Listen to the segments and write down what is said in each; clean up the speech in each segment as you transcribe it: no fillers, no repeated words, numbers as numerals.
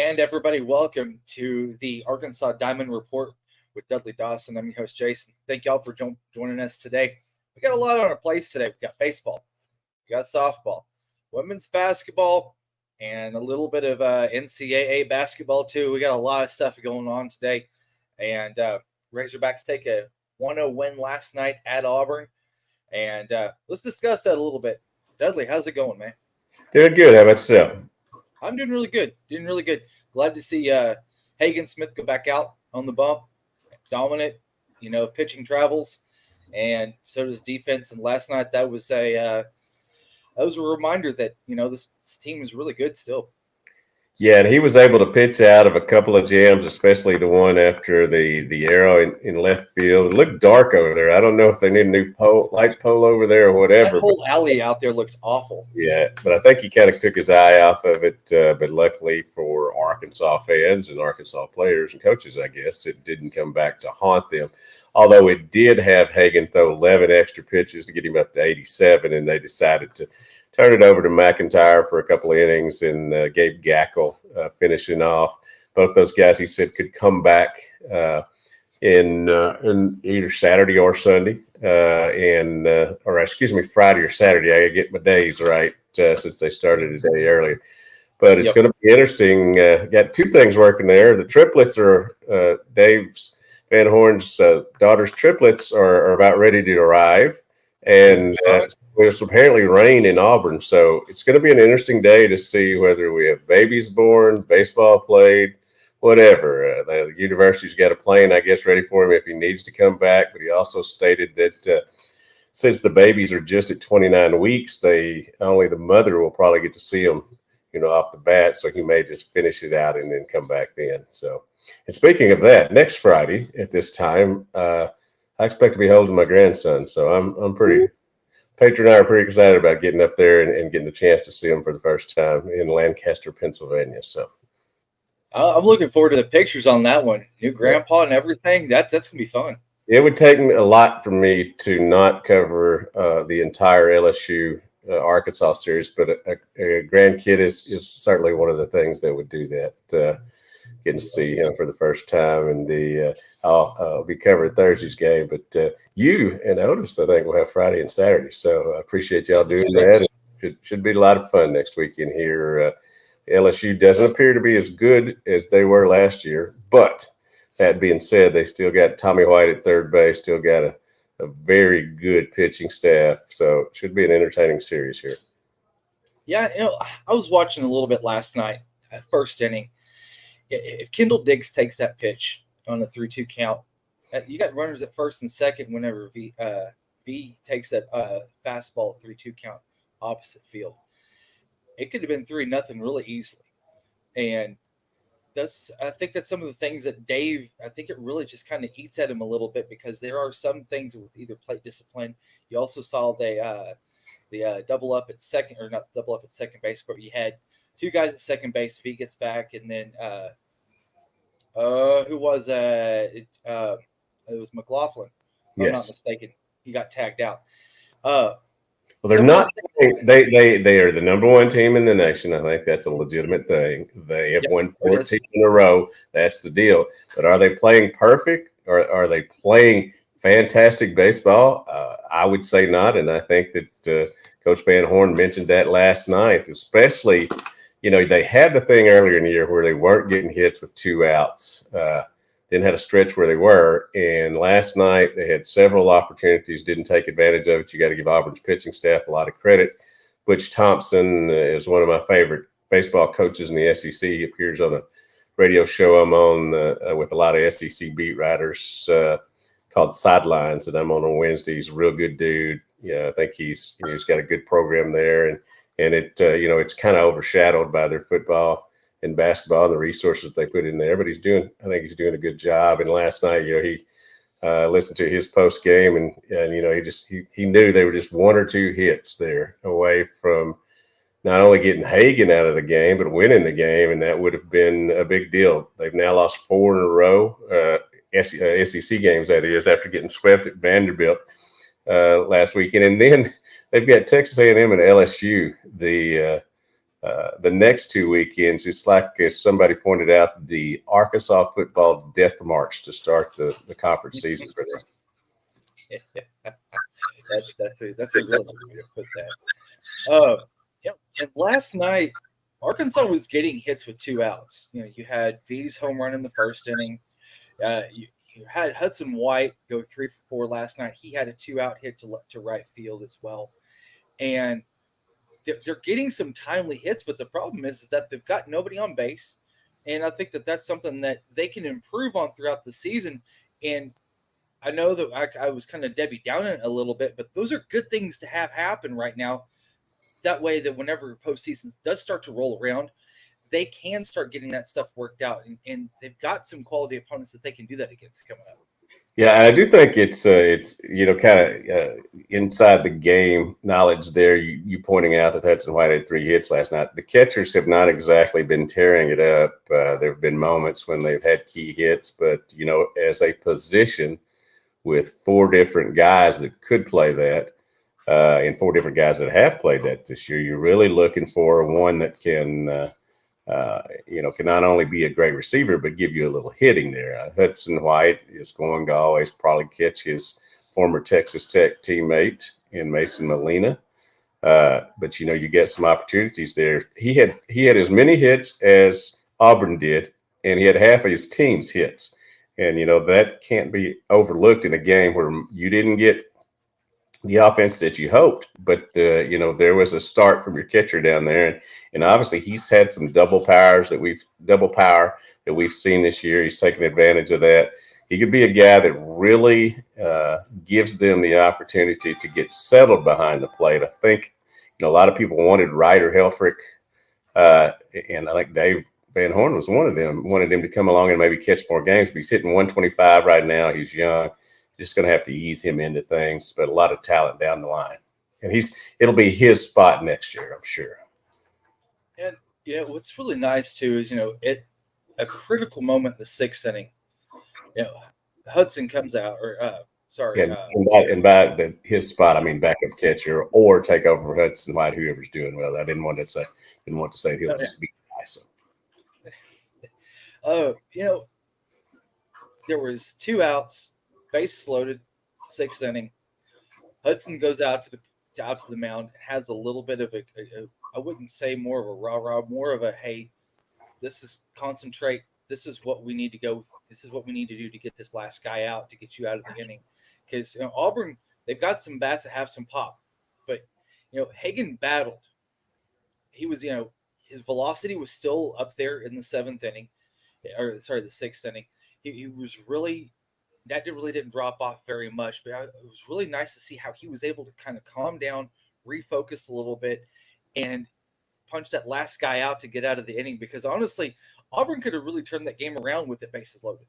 And everybody, welcome to the Arkansas Diamond Report with Dudley Dawson. I'm your host, Jason. Thank y'all for joining us today. We got a lot on our plates today. We got baseball, we got softball, women's basketball, and a little bit of NCAA basketball too. We got a lot of stuff going on today. And Razorbacks take a 1-0 win last night at Auburn. And let's discuss that a little bit. Dudley, how's it going, man? Doing good. How about yourself? I'm doing really good. Glad to see Hagen Smith go back out on the bump, dominant. Pitching travels, and so does defense. And last night that was a reminder that this team is really good still. Yeah, and he was able to pitch out of a couple of jams, especially the one after the arrow in left field. It looked dark over there. I don't know if they need a new light pole over there or whatever. That whole alley out there looks awful. Yeah, but I think he kind of took his eye off of it. But luckily for Arkansas fans and Arkansas players and coaches, I guess, it didn't come back to haunt them. Although it did have Hagen throw 11 extra pitches to get him up to 87, and they decided to turn it over to McIntyre for a couple of innings, and Gabe Gackle finishing off. Both those guys, he said, could come back in either Saturday or Sunday, Friday or Saturday. I get my days right since they started a day earlier. But it's going to be interesting. Got two things working there. The triplets are Dave Van Horn's daughter's triplets are about ready to arrive. And there's apparently rain in Auburn, so it's going to be an interesting day to see whether we have babies born, baseball played, whatever. The university's got a plane, I guess, ready for him if he needs to come back. But he also stated that since the babies are just at 29 weeks, only the mother will probably get to see them, off the bat. So he may just finish it out and then come back then. So, and speaking of that, next Friday at this time, I expect to be holding my grandson, so I'm pretty. Patriot and I are pretty excited about getting up there and getting the chance to see him for the first time in Lancaster, Pennsylvania. So I'm looking forward to the pictures on that one. New grandpa and everything. That's gonna be fun. It would take a lot for me to not cover the entire LSU Arkansas series, but a grandkid is certainly one of the things that would do that. Getting to see him for the first time, and I'll be covering Thursday's game. But you and Otis, I think, will have Friday and Saturday. So I appreciate y'all doing that. It should be a lot of fun next weekend here. LSU doesn't appear to be as good as they were last year, but that being said, they still got Tommy White at third base, still got a very good pitching staff. So it should be an entertaining series here. Yeah, I was watching a little bit last night, first inning. If Kendall Diggs takes that pitch on a 3-2 count, you got runners at first and second whenever V takes that fastball at 3-2 count opposite field. It could have been 3-0 really easily. And I think that's some of the things that Dave, I think it really just kind of eats at him a little bit, because there are some things with either plate discipline. You also saw the double up at second, or not double up at second base, but you had two guys at second base. V gets back, and then who was it? It was McLaughlin. If I'm not mistaken. He got tagged out. Well, they're not. They are the number one team in the nation. I think that's a legitimate thing. They have won 14 in a row. That's the deal. But are they playing perfect, or are they playing fantastic baseball? I would say not, and I think that Coach Van Horn mentioned that last night, especially. They had the thing earlier in the year where they weren't getting hits with 2 outs. Then had a stretch where they were. And last night they had several opportunities, didn't take advantage of it. You got to give Auburn's pitching staff a lot of credit. Butch Thompson is one of my favorite baseball coaches in the SEC. He appears on a radio show I'm on with a lot of SEC beat writers called Sidelines, and I'm on Wednesday. He's a real good dude. I think he's got a good program there. And it, it's kind of overshadowed by their football and basketball and the resources they put in there. But I think he's doing a good job. And last night, he listened to his post game, and he knew they were just 1 or 2 hits there away from not only getting Hagen out of the game, but winning the game. And that would have been a big deal. They've now lost 4 in a row, SEC games, that is, after getting swept at Vanderbilt last weekend. And then they've got Texas A&M and LSU, the the next 2 weekends, it's like, as somebody pointed out, the Arkansas football death march to start the conference season for them. That's a really good way to put that. Yeah, and last night Arkansas was getting hits with 2 outs. You had V's home run in the first inning. You had Hudson White go 3 for 4 last night. He had a 2-out hit to right field as well, and they're getting some timely hits. But the problem is that they've got nobody on base, and I think that's something that they can improve on throughout the season. And I know that I was kind of Debbie down it a little bit, but those are good things to have happen right now. That way, that whenever postseason does start to roll around, they can start getting that stuff worked out, and they've got some quality opponents that they can do that against coming up. Yeah, I do think it's kind of inside the game knowledge there. You pointing out that Hudson White had 3 hits last night. The catchers have not exactly been tearing it up. There have been moments when they've had key hits, but as a position with 4 different guys that could play that, and 4 different guys that have played that this year, you're really looking for one that can not only be a great receiver, but give you a little hitting there. Hudson White is going to always probably catch his former Texas Tech teammate in Mason Molina. But you get some opportunities there. He had as many hits as Auburn did, and he had half of his team's hits. And that can't be overlooked in a game where you didn't get the offense that you hoped, but there was a start from your catcher down there, and obviously he's had some double power that we've seen this year. He's taken advantage of that. He could be a guy that really gives them the opportunity to get settled behind the plate. I think a lot of people wanted Ryder Helfrich, and I think Dave Van Horn was one of them. Wanted him to come along and maybe catch more games, but he's hitting 125 right now. He's young. Just going to have to ease him into things, but a lot of talent down the line, and it'll be his spot next year, I'm sure. And what's really nice too is at a critical moment in the 6th inning, Hudson comes out, and by his spot, I mean backup catcher or take over for Hudson White, whoever's doing well. I didn't want to say he'll just be nice. There was 2 outs. Bases loaded, 6th inning. Hudson goes out to the mound, has a little bit of a I wouldn't say more of a rah-rah, more of a, hey, this is concentrate. This is what we need to go. This is what we need to do to get this last guy out, to get you out of the inning. Because Auburn, they've got some bats that have some pop. But, Hagen battled. He was, his velocity was still up there in the 7th inning. The 6th inning. He was really... That really didn't drop off very much, but it was really nice to see how he was able to kind of calm down, refocus a little bit, and punch that last guy out to get out of the inning. Because honestly, Auburn could have really turned that game around with the bases loaded.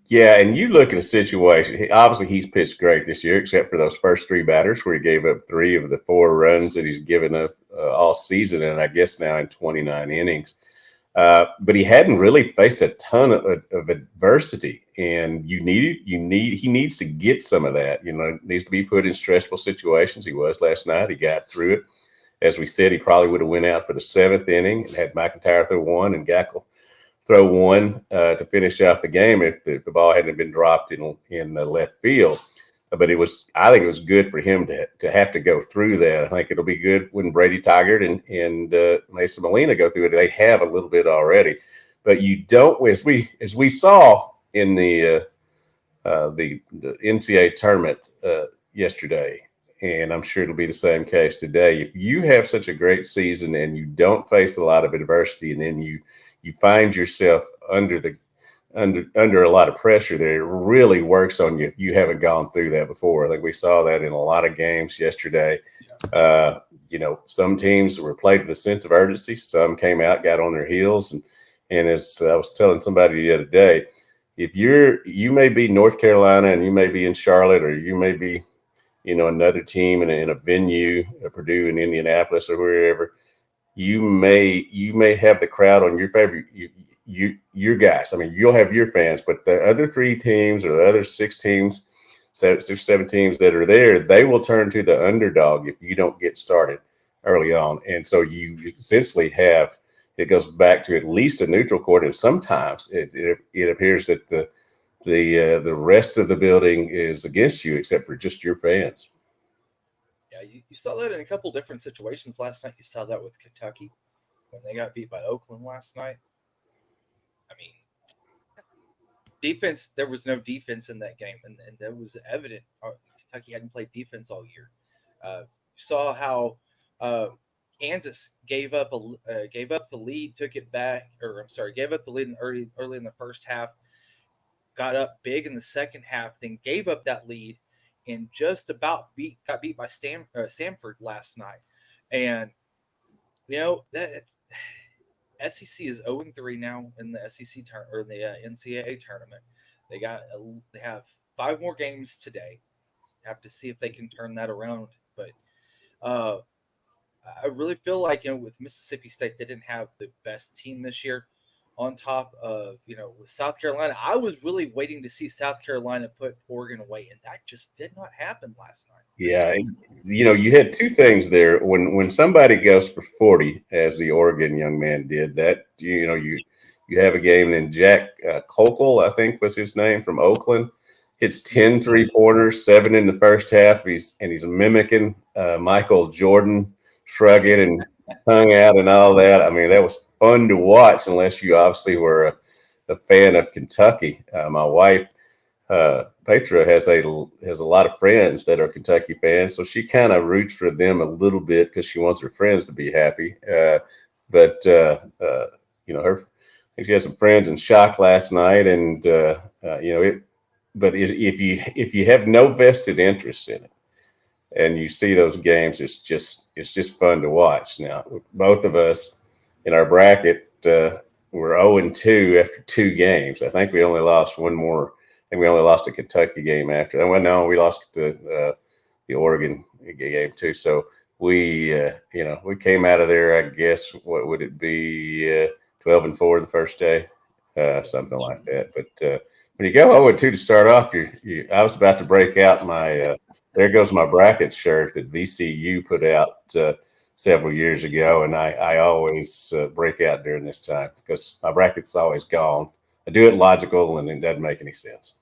Yeah, and you look at a situation. Obviously, he's pitched great this year, except for those first 3 batters where he gave up 3 of the 4 runs that he's given up all season, and I guess now in 29 innings. But he hadn't really faced a ton of adversity, and he needs to get some of that. Needs to be put in stressful situations. He was last night. He got through it. As we said, he probably would have went out for the 7th inning and had McIntyre throw 1 and Gackle throw 1 to finish out the game if the ball hadn't been dropped in the left field. But I think it was good for him to have to go through that. I think it'll be good when Brady Tigert and Mason Molina go through it. They have a little bit already, but you don't, as we saw in the NCAA tournament yesterday, and I'm sure it'll be the same case today. If you have such a great season and you don't face a lot of adversity, and then you find yourself under a lot of pressure there, it really works on you if you haven't gone through that before. I think we saw that in a lot of games yesterday. Some teams were played with a sense of urgency. Some came out, got on their heels. And as I was telling somebody the other day, if you may be North Carolina and you may be in Charlotte, or you may be, another team in a venue, Purdue in Indianapolis or wherever, you may have the crowd on your favor. Your guys. I mean, you'll have your fans, but the other 3 teams or the other 6 teams, 6 or 7 teams that are there, they will turn to the underdog if you don't get started early on, and so you essentially have it goes back to at least a neutral court, and sometimes it appears that the rest of the building is against you, except for just your fans. Yeah, you saw that in a couple different situations last night. You saw that with Kentucky when they got beat by Oakland last night. I mean, defense, there was no defense in that game, and that was evident. Kentucky hadn't played defense all year. You saw how Kansas gave up the lead, took it back, or I'm sorry, gave up the lead early in the first half, got up big in the second half, then gave up that lead, and just about got beat by Samford last night. And that SEC is 0-3 now in the SEC or the NCAA tournament. They have 5 more games today. Have to see if they can turn that around. But I really feel like with Mississippi State, they didn't have the best team this year. On top of with South Carolina, I was really waiting to see South Carolina put Oregon away, and that just did not happen last night. Yeah, you had 2 things there. When somebody goes for 40, as the Oregon young man did, that you have a game. Then Jack Kokel, I think was his name, from Oakland, hits 10 3-pointers, 7 in the first half. He's mimicking Michael Jordan, shrugging and hung out and all that. I mean, that was fun to watch, unless you obviously were a fan of Kentucky. My wife, Petra, has a lot of friends that are Kentucky fans, so she kind of roots for them a little bit because she wants her friends to be happy. But she had some friends in shock last night, and But if you have no vested interest in it, and you see those games, it's just fun to watch. Now, both of us in our bracket were 0-2 after 2 games. I think we only lost one more. I think we only lost a Kentucky game after that. Well, no, we lost the Oregon game too. So we came out of there. I guess what would it be? 12-4 the first day, something like that. But when you go 0-2 to start off, I was about to break out my. There goes my bracket shirt that VCU put out several years ago, and I always break out during this time because my bracket's always gone. I do it logical, and it doesn't make any sense.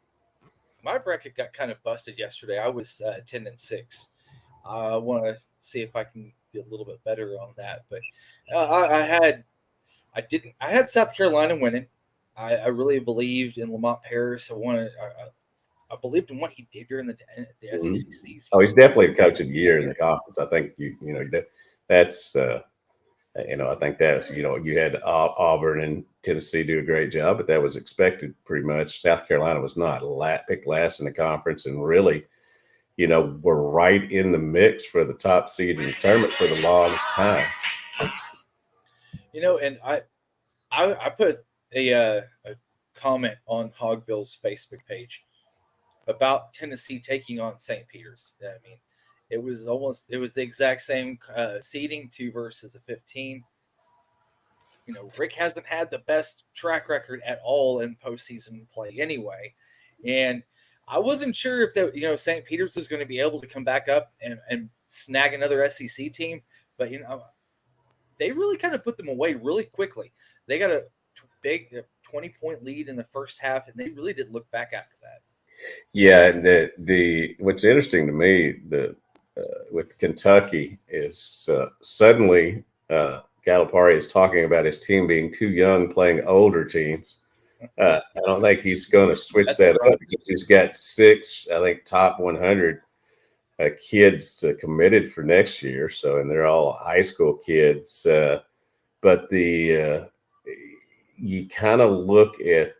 My bracket got kind of busted yesterday. I was 10-6. I want to see if I can be a little bit better on that, but I had South Carolina winning. I really believed in Lamont Paris. I believed in what he did during the SEC season. Oh, he's definitely the coach of the year in the conference. I think that's I think that's you had Auburn and Tennessee do a great job, but that was expected pretty much. South Carolina was not picked last in the conference, and really, were right in the mix for the top seed in the tournament for the longest time. And I put a comment on Hogville's Facebook page about Tennessee taking on St. Peter's. I mean, it was the exact same seeding, 2 versus a 15. Rick hasn't had the best track record at all in postseason play anyway, and I wasn't sure if St. Peter's was going to be able to come back up and snag another SEC team, but they really kind of put them away really quickly. They got a big 20-point lead in the first half, and they really didn't look back after that. Yeah, the what's interesting to me with Kentucky is suddenly Calipari is talking about his team being too young, playing older teams. I don't think he's going to switch that up because he's got 6, I think, top 100 kids committed for next year. So, and they're all high school kids. But you kind of look at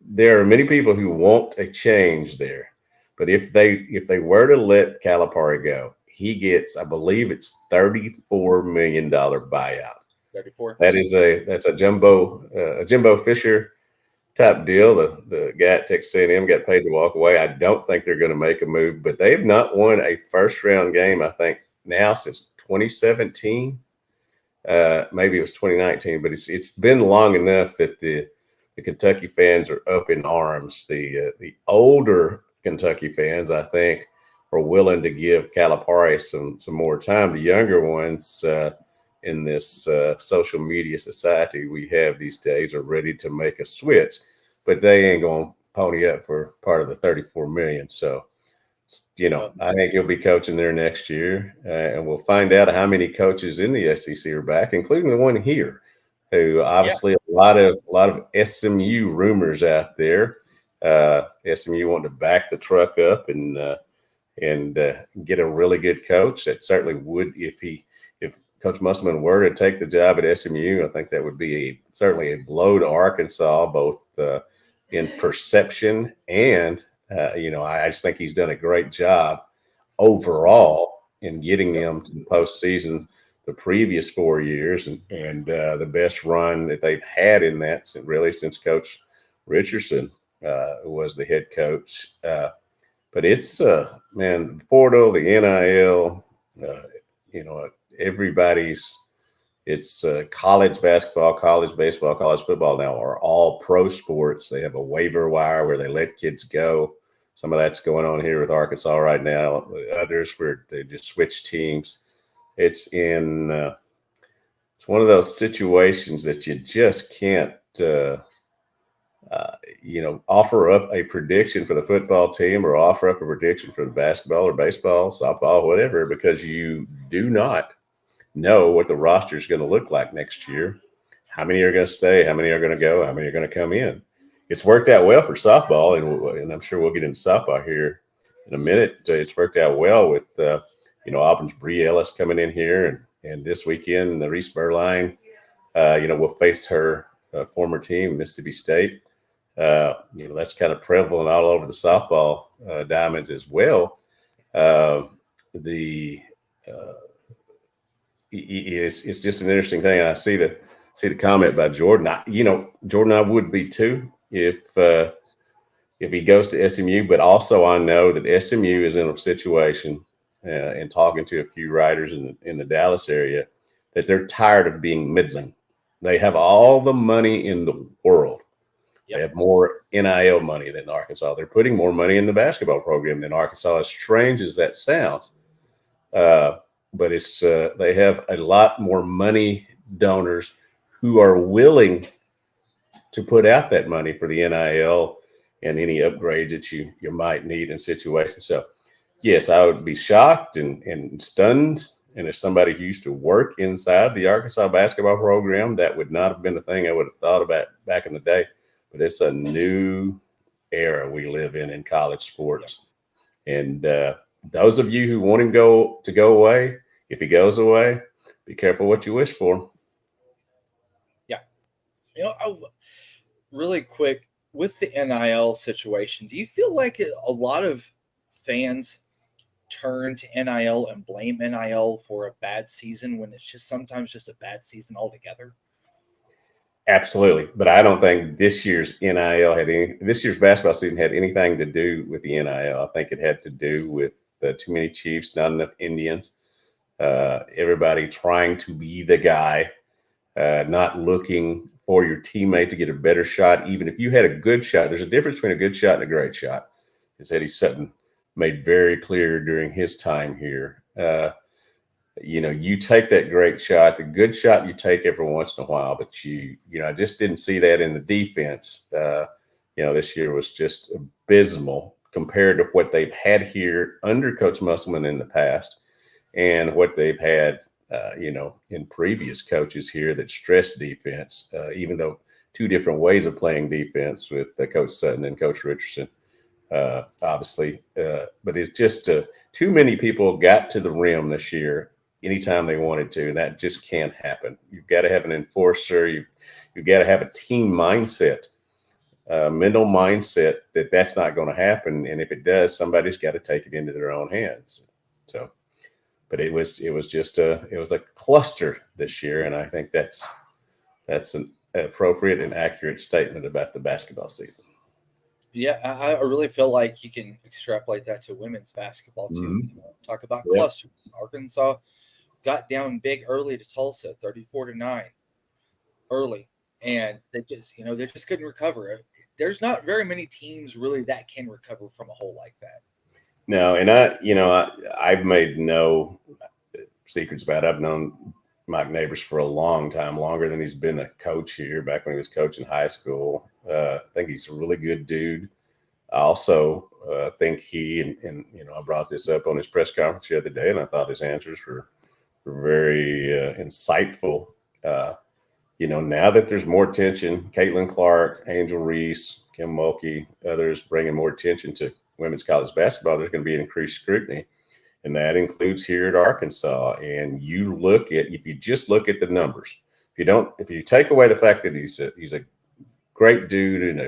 there are many people who want a change there, but if they were to let Calipari go, he gets, I believe it's $34 million buyout. 34. That's a Jimbo Fisher type deal. The guy at Texas A&M got paid to walk away. I don't think they're going to make a move, but they've not won a first round game, I think, now since 2017. Maybe it was 2019, but it's been long enough that the Kentucky fans are up in arms. The older Kentucky fans, I think, are willing to give Calipari some more time. The younger ones in this social media society we have these days are ready to make a switch, but they ain't going to pony up for part of the $34 million. So, I think he'll be coaching there next year, and we'll find out how many coaches in the SEC are back, including the one here, who obviously a lot of SMU rumors out there. SMU wanting to back the truck up and get a really good coach. That certainly would, if Coach Musselman were to take the job at SMU, I think that would be certainly a blow to Arkansas, both in perception and I just think he's done a great job overall in getting them to the postseason the previous 4 years, and the best run that they've had in that since Coach Richardson was the head coach. But it's man, the portal, the NIL, everybody's. It's college basketball, college baseball, college football now are all pro sports. They have a waiver wire where they let kids go. Some of that's going on here with Arkansas right now. Others where they just switch teams. It's one of those situations that you just can't, offer up a prediction for the football team or offer up a prediction for the basketball or baseball, softball, whatever, because you do not know what the roster is going to look like next year. How many are going to stay? How many are going to go? How many are going to come in? It's worked out well for softball, and I'm sure we'll get into softball here in a minute. It's worked out well with Auburn's Bree Ellis coming in here, and this weekend the Reese Berline, will face her former team, Mississippi State. That's kind of prevalent all over the softball diamonds as well. It's just an interesting thing. I see the comment by Jordan. Jordan, I would be too if he goes to SMU. But also, I know that SMU is in a situation, and talking to a few writers in the Dallas area, that they're tired of being middling. They have all the money in the world. Yep. They have more NIL money than Arkansas. They're putting more money in the basketball program than Arkansas. As strange as that sounds. But it's they have a lot more money donors who are willing to put out that money for the NIL and any upgrades that you might need in situations. So, yes, I would be shocked and stunned. And as somebody who used to work inside the Arkansas basketball program, that would not have been the thing I would have thought about back in the day. But it's a new era we live in college sports. And those of you who want him to go away, if he goes away, be careful what you wish for. Yeah. Really quick, with the NIL situation, do you feel like a lot of fans turn to NIL and blame NIL for a bad season when it's just sometimes just a bad season altogether? Absolutely. But I don't think this year's basketball season had anything to do with the NIL. I think it had to do with too many Chiefs, not enough Indians. Everybody trying to be the guy, not looking for your teammate to get a better shot. Even if you had a good shot, there's a difference between a good shot and a great shot, as Eddie Sutton made very clear during his time here. You take that great shot, the good shot you take every once in a while, but I just didn't see that in the defense. This year was just abysmal compared to what they've had here under Coach Musselman in the past and what they've had, in previous coaches here that stressed defense, even though two different ways of playing defense with Coach Sutton and Coach Richardson, obviously. But it's just too many people got to the rim this year anytime they wanted to, and that just can't happen. You've got to have an enforcer. You've got to have a team mindset, mental mindset that's not going to happen. And if it does, somebody's got to take it into their own hands. So, but it was a cluster this year, and I think that's an appropriate and accurate statement about the basketball season. Yeah, I really feel like you can extrapolate that to women's basketball too. Mm-hmm. Talk about clusters. Arkansas got down big early to Tulsa, 34-9 early, and they just couldn't recover. There's not very many teams really that can recover from a hole like that. No, and I've made no secrets about it. I've known Mike Neighbors for a long time, longer than he's been a coach here. Back when he was coaching high school, I think he's a really good dude. I also think he and I brought this up on his press conference the other day, and I thought his answers were very insightful. Now that there's more attention, Caitlin Clark, Angel Reese, Kim Mulkey, others bringing more attention to women's college basketball, there's going to be increased scrutiny. And that includes here at Arkansas. And if you just look at the numbers, if you take away the fact that he's a great dude and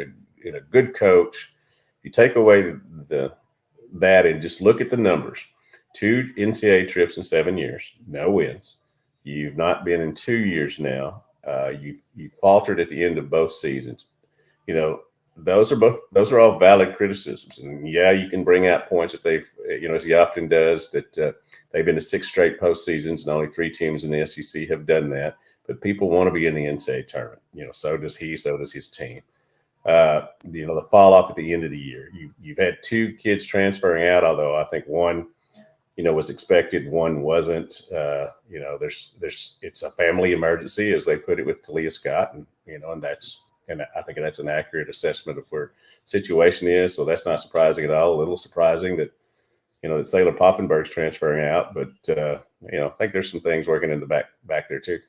a good coach, if you take away that and just look at the numbers, 2 NCAA trips in 7 years, no wins. You've not been in 2 years now. You faltered at the end of both seasons. Those are all valid criticisms. And yeah, you can bring out points that they've, as he often does, that they've been to 6 straight postseasons and only 3 teams in the SEC have done that. But people want to be in the NCAA tournament. So does he, so does his team. The fall off at the end of the year. You've had 2 kids transferring out, although I think one, was expected, one wasn't. It's a family emergency, as they put it with Talia Scott, and I think that's an accurate assessment of where the situation is. So that's not surprising at all. A little surprising that, that Saylor Poffenberg's transferring out, but I think there's some things working in the back there too.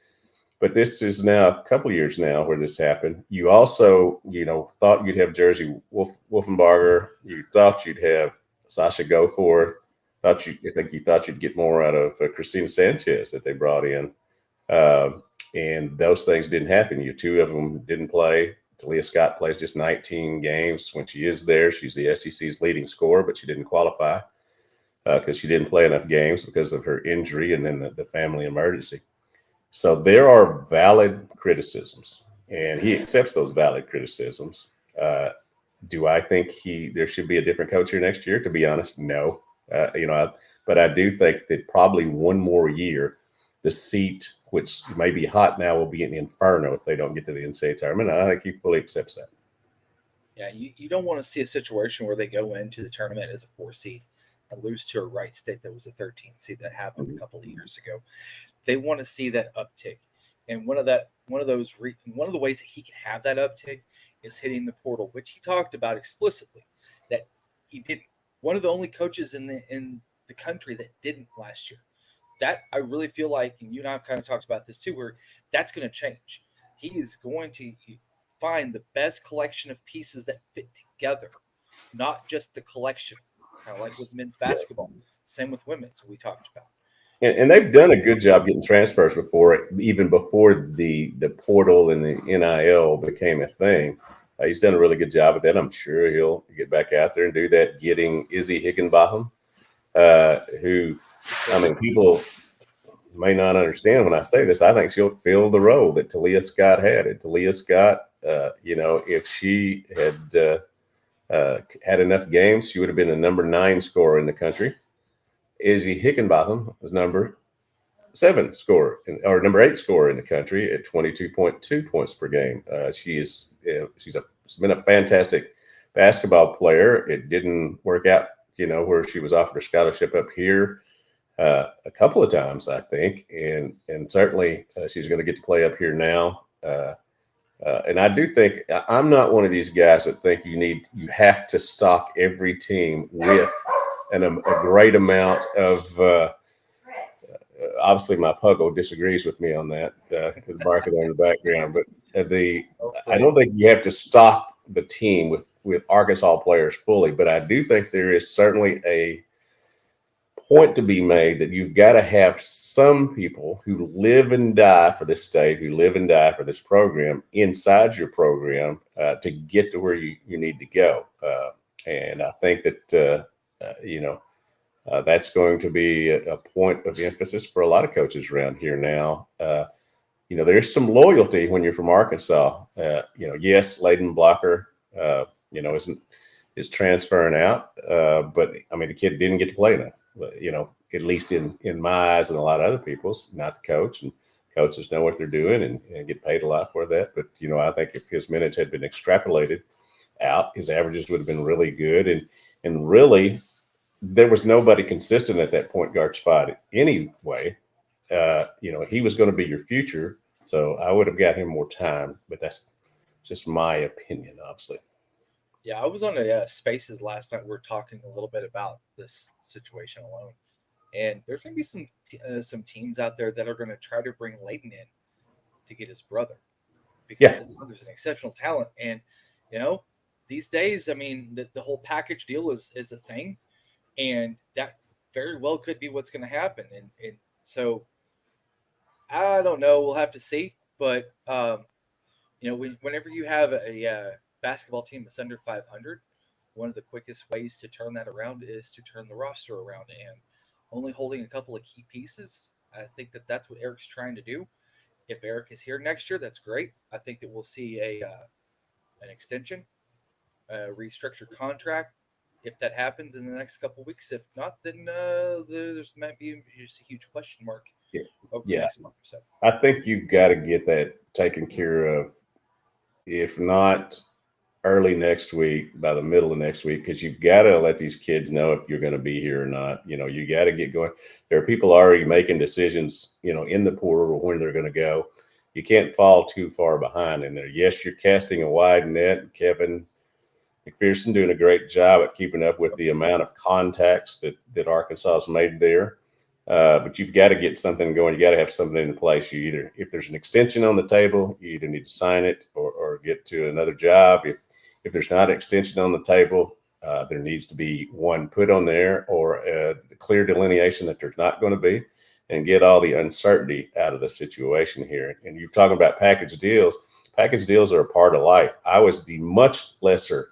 But this is now a couple of years now where this happened. You also, thought you'd have Jersey Wolfenbarger. You thought you'd have Sasha Goforth. I think you thought you'd get more out of Christina Sanchez that they brought in. And those things didn't happen. 2 of them didn't play. Talia Scott plays just 19 games. When she is there, she's the SEC's leading scorer, but she didn't qualify because she didn't play enough games because of her injury and then the family emergency. So there are valid criticisms, and he accepts those valid criticisms. Do I think there should be a different coach here next year? To be honest, no. But I do think that probably one more year, the seat, which may be hot now, will be an inferno if they don't get to the NCAA tournament. I think he fully accepts that. Yeah, you don't want to see a situation where they go into the tournament as a 4 seed and lose to a Wright State that was a 13 seed. That happened a couple of years ago. They want to see that uptick, and one of the ways that he can have that uptick is hitting the portal, which he talked about explicitly that he did. One of the only coaches in the country that didn't last year. That I really feel like, and you and I have kind of talked about this too, where that's going to change. He is going to find the best collection of pieces that fit together, not just the collection, kind of like with men's basketball. Same with women's, we talked about. And they've done a good job getting transfers even before the portal and the NIL became a thing. He's done a really good job at that. I'm sure he'll get back out there and do that, getting Izzy Higginbotham, who, people may not understand when I say this. I think she'll fill the role that Talia Scott had. And Talia Scott, if she had had enough games, she would have been the number 9 scorer in the country. Izzy Higginbotham was number 7 scorer or number 8 scorer in the country at 22.2 points per game. She's been a fantastic basketball player. It didn't work out, where she was offered a scholarship up here a couple of times, I think, and certainly she's going to get to play up here now. And I do think I'm not one of these guys that think you have to stock every team with a great amount of. Obviously, my puggle disagrees with me on that. The barking there in the background, but I don't think you have to stock the team with Arkansas players fully. But I do think there is certainly a point to be made that you've got to have some people who live and die for this state, who live and die for this program inside your program to get to where you need to go. And I think that, that's going to be a point of emphasis for a lot of coaches around here now. There's some loyalty when you're from Arkansas. Yes, Layden Blocker, is transferring out. But the kid didn't get to play enough. At least in my eyes and a lot of other people's, not the coach, and coaches know what they're doing and get paid a lot for that. But, I think if his minutes had been extrapolated out, his averages would have been really good. And really, there was nobody consistent at that point guard spot anyway. He was going to be your future. So I would have got him more time, but that's just my opinion, obviously. Yeah, I was on a Spaces last night. We are talking a little bit about this situation alone, and there's going to be some teams out there that are going to try to bring Layden in to get his brother because his brother's an exceptional talent. And these days, I mean, the whole package deal is a thing, and that very well could be what's going to happen. And so I don't know. We'll have to see. But whenever you have a basketball team that's under 500, one of the quickest ways to turn that around is to turn the roster around. And only holding a couple of key pieces, I think that's what Eric's trying to do. If Eric is here next year, that's great. I think that we'll see an extension, a restructured contract, if that happens in the next couple of weeks. If not, then there's might be just a huge question mark over the next month or so. I think you've got to get that taken care of, if not early next week, by the middle of next week, because you've got to let these kids know if you're going to be here or not. You got to get going. There are people already making decisions, in the portal when they're going to go. You can't fall too far behind in there. Yes, you're casting a wide net. Kevin McPherson doing a great job at keeping up with the amount of contacts that Arkansas has made there. But you've got to get something going. You got to have something in place. If there's an extension on the table, you either need to sign it or get to another job. If there's not an extension on the table, there needs to be one put on there, or a clear delineation that there's not going to be, and get all the uncertainty out of the situation here. And you're talking about package deals. Package deals are a part of life. I was the much lesser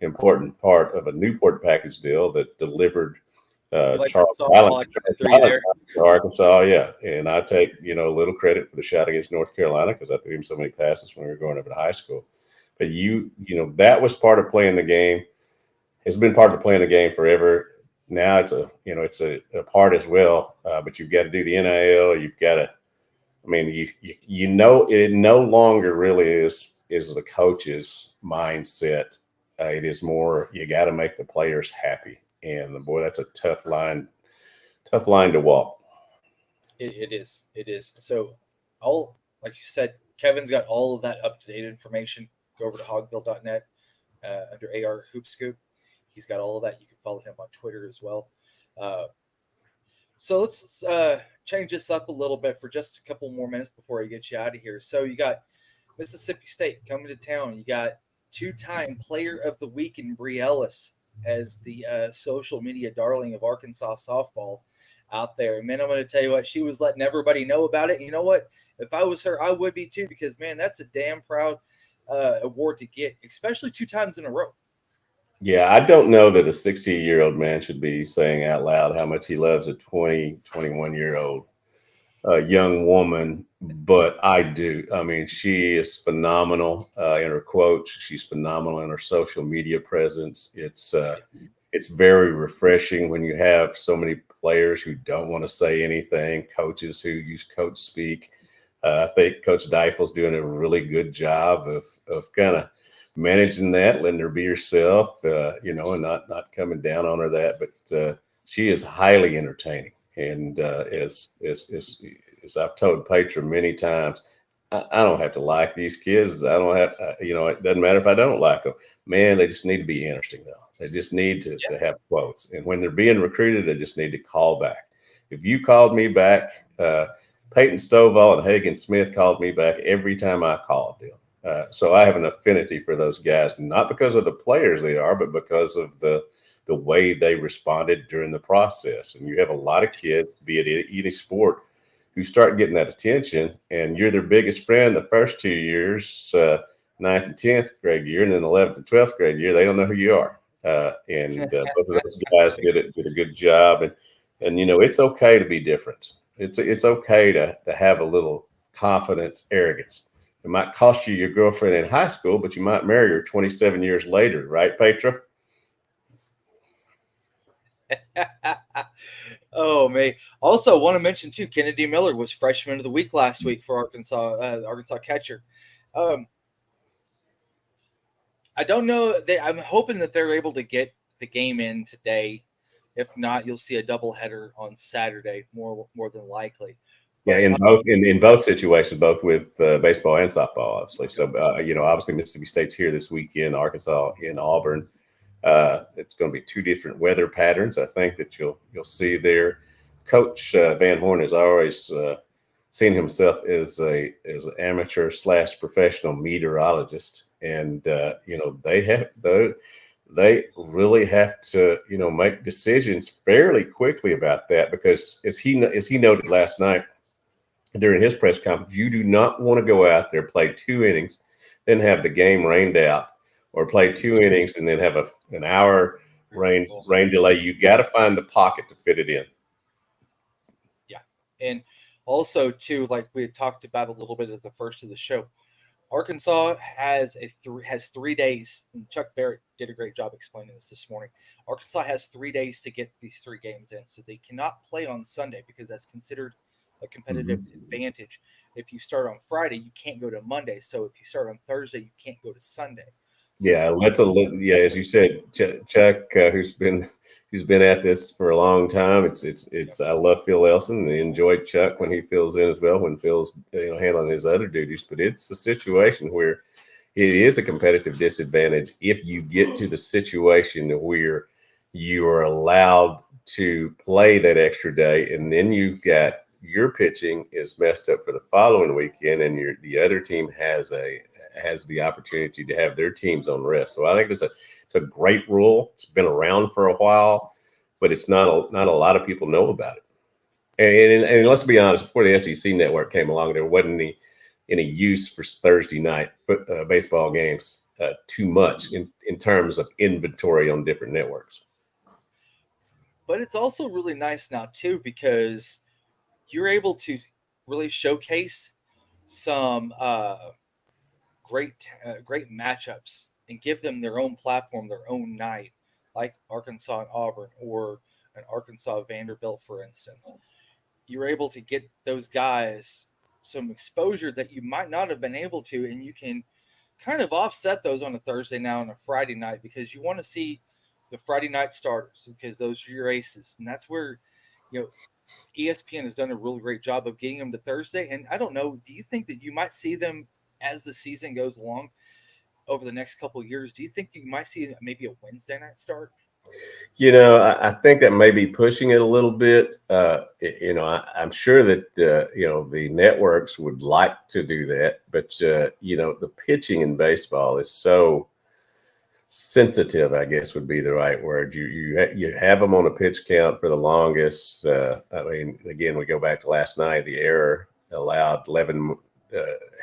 important part of a Newport package deal that delivered Charles Allen to Arkansas. Yeah. And I take, a little credit for the shot against North Carolina because I threw him so many passes when we were growing up in high school. But that was part of playing the game. It's been part of playing the game forever. Now it's a part as well. But you've got to do the NIL. You've got to, it no longer really is the coach's mindset. It is more, you got to make the players happy. And boy, that's a tough line to walk. It is. So like you said, Kevin's got all of that up-to-date information. Go over to hogbill.net under AR Hoop Scoop. He's got all of that. You can follow him on Twitter as well. So let's change this up a little bit for just a couple more minutes before I get you out of here. So you got Mississippi State coming to town. You got two-time Player of the Week in Bree Ellis as the social media darling of Arkansas softball out there. And man, I'm going to tell you what, she was letting everybody know about it. You know what? If I was her, I would be too, because man, that's a damn proud award to get, especially 2 times in a row. Yeah, I don't know that a 60-year-old man should be saying out loud how much he loves a 20, 21-year-old young woman, but I do. I mean, she is phenomenal in her quotes. She's phenomenal in her social media presence. It's very refreshing when you have so many players who don't want to say anything, coaches who use coach speak. I think Coach Deifel's doing a really good job of kind of managing that, letting her be herself, and not coming down on her that. But she is highly entertaining. And as I've told Petra many times, I don't have to like these kids. I don't have, it doesn't matter if I don't like them. Man, they just need to be interesting, though. They just need to have quotes. And when they're being recruited, they just need to call back. If you called me back, Peyton Stovall and Hagen Smith called me back every time I called them. So I have an affinity for those guys, not because of the players they are, but because of the way they responded during the process. And you have a lot of kids, be it any sport, who start getting that attention, and you're their biggest friend the first 2 years, 9th and 10th grade year, and then 11th and 12th grade year, they don't know who you are. And both of those guys did a good job. And it's okay to be different. It's okay to have a little confidence, arrogance. It might cost you your girlfriend in high school, but you might marry her 27 years later, right, Petra? Oh, man. Also, want to mention, too, Kennedy Miller was Freshman of the Week last week for Arkansas catcher. I don't know. I'm hoping that they're able to get the game in today If not, you'll see a doubleheader on Saturday, more than likely. Yeah, in both situations, both with baseball and softball, obviously. So obviously Mississippi State's here this weekend, Arkansas in Auburn. It's going to be two different weather patterns, I think, that you'll see there. Coach Van Horn has always seen himself as an amateur / professional meteorologist, and they really have to make decisions fairly quickly about that, because as he noted last night during his press conference, you do not want to go out there, play 2 innings, then have the game rained out, or play 2 innings and then have an hour rain delay. You got to find the pocket to fit it in. Yeah, and also too, like we had talked about a little bit at the first of the show, Arkansas has 3 days, and Chuck Barrett did a great job explaining this morning. Arkansas has 3 days to get these 3 games in, so they cannot play on Sunday because that's considered a competitive advantage. If you start on Friday, you can't go to Monday. So if you start on Thursday, you can't go to Sunday. So as you said, Chuck, who's been at this for a long time. It's I love Phil Elson and enjoyed Chuck when he fills in as well, when Phil's handling his other duties. But it's a situation where it is a competitive disadvantage if you get to the situation where you are allowed to play that extra day, and then you've got your pitching is messed up for the following weekend, and the other team has the opportunity to have their teams on rest. So I think it's a great rule. It's been around for a while, but it's not a lot of people know about it. And let's be honest, before the SEC network came along, there wasn't any use for Thursday night baseball games too much in terms of inventory on different networks. But it's also really nice now too, because you're able to really showcase some great matchups and give them their own platform, their own night, like Arkansas and Auburn, or an Arkansas Vanderbilt, for instance. You're able to get those guys some exposure that you might not have been able to, and you can kind of offset those on a Thursday now and a Friday night, because you want to see the Friday night starters, because those are your aces, and that's where ESPN has done a really great job of getting them to Thursday. And I don't know, do you think that you might see them as the season goes along over the next couple of years? Do you think you might see maybe a Wednesday night start? I think that may be pushing it a little bit. I'm sure that the networks would like to do that, but the pitching in baseball is so sensitive, I guess would be the right word. You have them on a pitch count for the longest. Again, we go back to last night. The error allowed 11.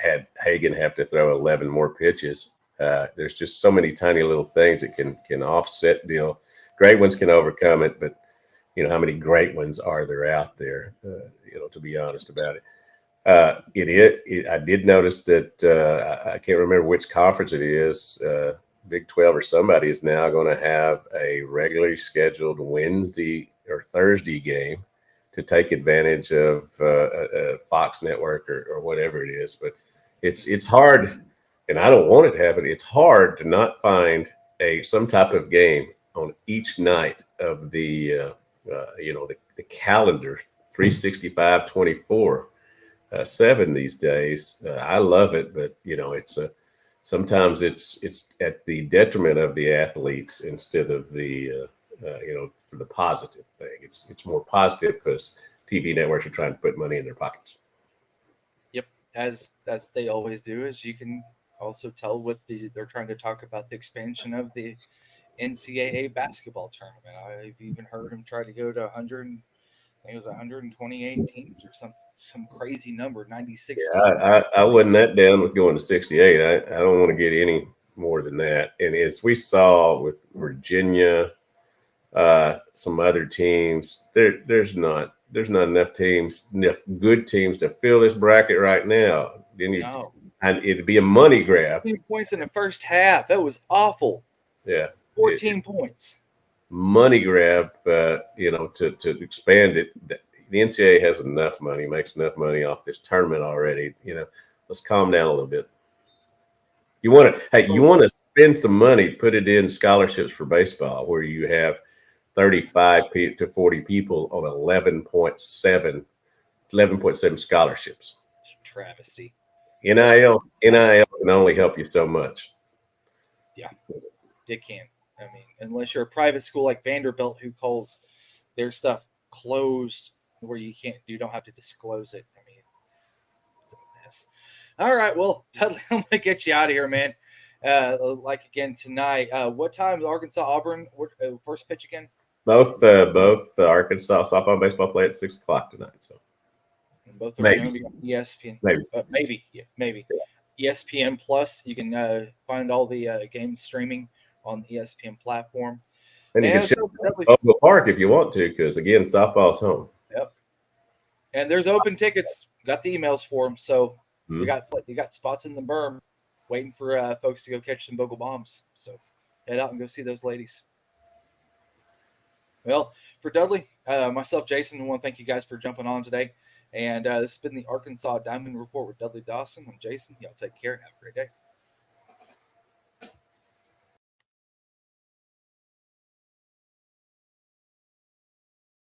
Had Hagen have to throw 11 more pitches. There's just so many tiny little things that can offset deal. Great ones can overcome it, but how many great ones are there out there? To be honest about it. I did notice that I can't remember which conference it is. Big 12 or somebody is now going to have a regularly scheduled Wednesday or Thursday game to take advantage of Fox Network or whatever it is. But it's hard, and I don't want it to happen. It's hard to not find some type of game on each night of the calendar, 365, 24, 7 these days. I love it, but sometimes it's at the detriment of the athletes instead of the the positive thing. It's more positive because TV networks are trying to put money in their pockets. Yep, as they always do. As you can also tell they're trying to talk about the expansion of the NCAA basketball tournament. I've even heard them try to go to 100. I think it was 128 teams or some crazy number, 96. Yeah, I wasn't that down with going to 68. I don't want to get any more than that. And as we saw with Virginia, some other teams, there's not enough good teams to fill this bracket right now. And it'd be a money grab. 15 points in the first half. That was awful. Yeah. 14 points. Money grab, to expand it. The NCAA has enough money, makes enough money off this tournament already. Let's calm down a little bit. You want to spend some money, put it in scholarships for baseball, where you have 35 to 40 people on 11.7 scholarships. Travesty. NIL can only help you so much. Yeah, it can. I mean, unless you're a private school like Vanderbilt, who calls their stuff closed, where you don't have to disclose it. I mean, it's a mess. All right, well, Dudley, I'm gonna get you out of here, man. Like again tonight. What time is Arkansas Auburn? First pitch again? Both Arkansas softball and baseball play at 6:00 tonight. So and both are going to be on ESPN. Maybe. Maybe. ESPN Plus. You can find all the games streaming on the ESPN platform. And you can check Oval Park if you want to, because again, softball's home. Yep. And there's open tickets. Got the emails for them, so you got spots in the berm, waiting for folks to go catch some Bogle bombs. So head out and go see those ladies. Well, for Dudley, myself, Jason, I want to thank you guys for jumping on today. And this has been the Arkansas Diamond Report with Dudley Dawson. I'm Jason. Y'all take care and have a great day.